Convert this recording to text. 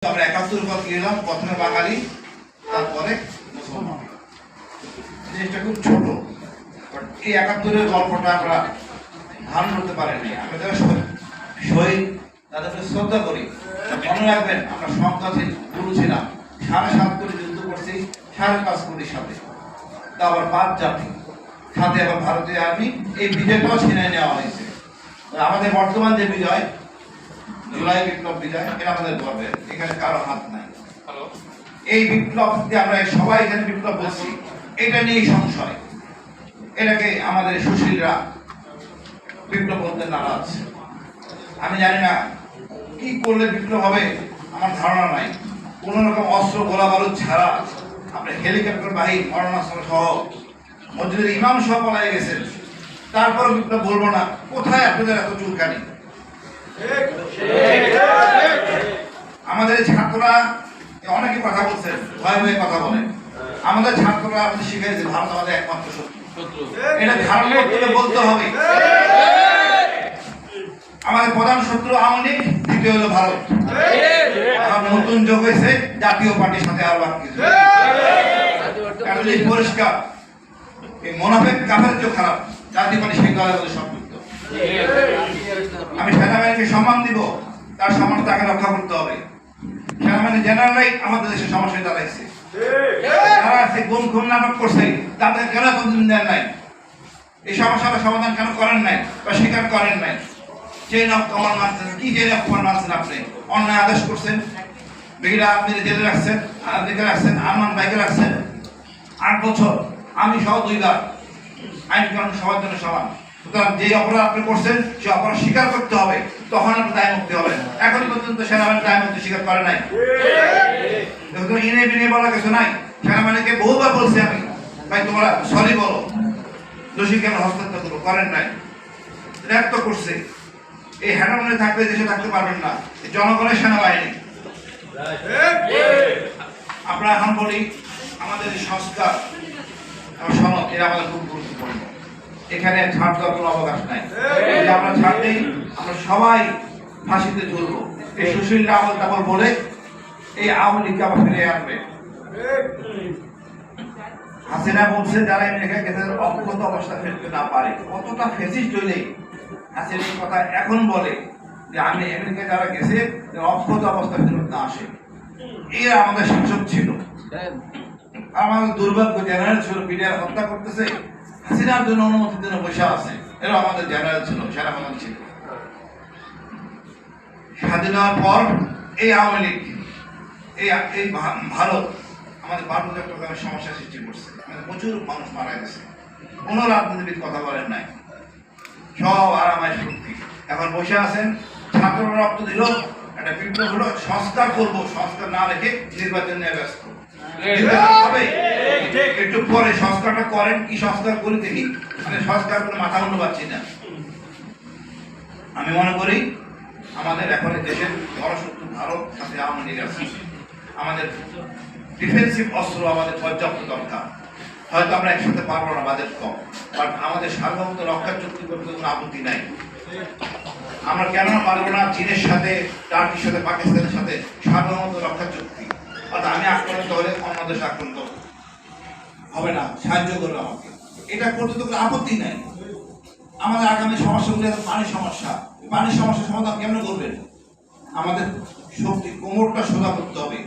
আমরা ৭১ পর গেলাম, প্রথমে বাঙালি, তারপরে মুসলমান। জিনিসটা খুব ছোট, এই ৭১-এর গল্পটা আমরা ধারণ করতে পারিনি। আমরা যারা শহীদ তাদেরকে শ্রদ্ধা করি। মনে রাখবেন, আমরা সংখ্যা গুরু ছিলাম, ৭.৫ কোটি যুদ্ধ করছি ৫.৫ কোটির সাথে, তা আবার ৫ জাতি, সাথে আবার ভারতীয় আর্মি। এই বিজয়টাও ছিনিয়ে নেওয়া হয়েছে। আমাদের বর্তমান যে বিজয়, জুলাই বিপ্লব বিজয়, এটা আমাদের গর্বের, এখানে কারো হাত নাই। এই বিপ্লব আমরা সবাই এখানে বিপ্লব বলছি, এটা নিয়েই সংশয়। এটাকে আমাদের সুশীলরা বিপ্লব বলতে নারাজ। আমি জানি না কি করলে বিপ্লব হবে, আমার ধারণা নাই। কোন রকম অস্ত্র গোলা বারুদ ছাড়া আপনি হেলিকপ্টার বাহিনী, মরণাস্ত্র সহ, মসজিদের ইমাম সহ পালাই গেছেন, তারপর বিপ্লব বলবো না। কোথায় আপনাদের এত চুলকানি? আমাদের ছাত্ররা অনেকে কথা বলছেন, ভয়ে ভয়ে কথা বলেন। আমাদের ছাত্ররা আমাদের শিখাইছে ভারত আমাদের একমাত্র শত্রু। এটা ধারণা করতে বলতে হবে। আমাদের প্রধান শত্রু আওয়ামী লীগ, দ্বিতীয় হলো ভারত। নতুন যোগ হয়েছে জাতীয় পার্টির সাথে আর বাকি পরিষ্কার। এই মোনাফেক কাফের যে খারাপ, জাতীয় পার্টি সেই দলের মধ্যে সম্পৃক্ত। আমি সেনাবাহিনীকে সম্মান দিব, তার সম্মান তাকে রক্ষা করতে হবে। সেনাবাহিনী জেনারেলাই আমাদের দেশে সমস্যায় দাঁড়াইছে। যারা আছে গুম খুন নাটক করছে, তাদের কেন কোনদিন দেন নাই? এই সমস্যার সমাধান কেন করেন নাই বা স্বীকার করেন নাই? চেইন অফ কমান্ড মানছেন, কি চেইন অফ কমান্ড মানছেন? আপনি অন্যায় আদেশ করছেন, বেগিরা আপনি জেলে রাখছেন, দিকে রাখছেন, আরমান বাইকে রাখছেন ৮ বছর, আমি সহ ২ বার। আইন কানুন সবার জন্য সমান। সুতরাং যে অপরাধ আপনি করছেন, সে অপরাধ স্বীকার করতে হবে, তখন আপনি দায় মুক্তি হবেন। এখন পর্যন্ত সেনাবাহিনী দায় মুক্তি স্বীকার করে নাই। ইনে বিনে বলা কিছু নাই। সেনাবাহিনীকে বহুবার বলছি আমি, ভাই তোমরা সরি বলো, দোষী কেন হস্তান্তর করো, করেন নাই। র্যাব তো করছে। এই হেডামনে থাকলে দেশে থাকতে পারবেন না। জনগণের সেনাবাহিনী। আমরা এখন বলি আমাদের সংস্কার সনদ, এরা আমাদের খুব গুরুত্বপূর্ণ। এখানে ছাড় দেওয়ার কোনো অবকাশ নাই। আমরা ছাড় দিই, আমরা সবাই ফাঁসিতে ঝুলবো। এই সুশীলরা আমল টাবল বলে এই আওয়ামী লীগকে আবার ফিরে আনবে। হাসিনা বলছে যারা আমেরিকা গেছে অক্ষত অবস্থা ফেলতে না পারে। কতটা ফেসিস্ট হইলেই হাসিনা এই কথা এখন বলে যে আমি আমেরিকা যারা গেছে অক্ষত অবস্থা ফেরত না আসে। এরা আমাদের শাসক ছিল। আমাদের দুর্ভাগ্য, জেনারেল ছিল, বিডিআর হত্যা করতেছে, হাসিনার জন্য অনুমতির জন্য বসে আছে। এরা আমাদের জেনারেল ছিল, সেনাপ্রধান ছিল। স্বাধীন হওয়ার পর এই আওয়ামী লীগ, এই ভারত আমাদের ১২ লাখ টাকার সমস্যা সৃষ্টি করছে। প্রচুর মানুষ মারা গেছে, কোনো রাজনীতিবিদ কথা বলেন নাই, সব আরামায় শক্তি। এখন বসে আছেন, ছাত্ররা রক্ত দিল, একটা বিপ্লব হলো, সংস্কার করবো, সংস্কার না রেখে নির্বাচন নিয়ে ব্যস্ত। একটু পরে সংস্কারটা করেন, কি সংস্কার করি দেখি। মানে সংস্কার করে মাথা মুন্ড পাচ্ছি না। আমি মনে করি আমাদের এখন দেশের বড় শত্রু ভারত, সাথে আওয়ামী লীগ আছে। আমাদের ডিফেন্সিভ অস্ত্র আমাদের পর্যাপ্ত দরকার। হয়তো আমরা একসাথে পারবো না, বাজেট কম, বাট আমাদের সার্বভৌমত্ব রক্ষার চুক্তি করতে কোনো আপত্তি নাই। আমরা কেন পারবো না চীনের সাথে, টার্কির সাথে, পাকিস্তানের সাথে সার্বভৌমত্ব রক্ষার চুক্তি? অর্থাৎ আমি আক্রান্ত হলে অন্য দেশ আক্রান্ত হবে না, সাহায্য করবে আমাকে। এটা করতে তো কোনো আপত্তি নাই। আমাদের আগামী সমস্যাগুলি পানির সমস্যা, পানির সমস্যার সমাধান কেমন করবেন? আমাদের শক্তি, কোমরটা সোজা করতে হবে।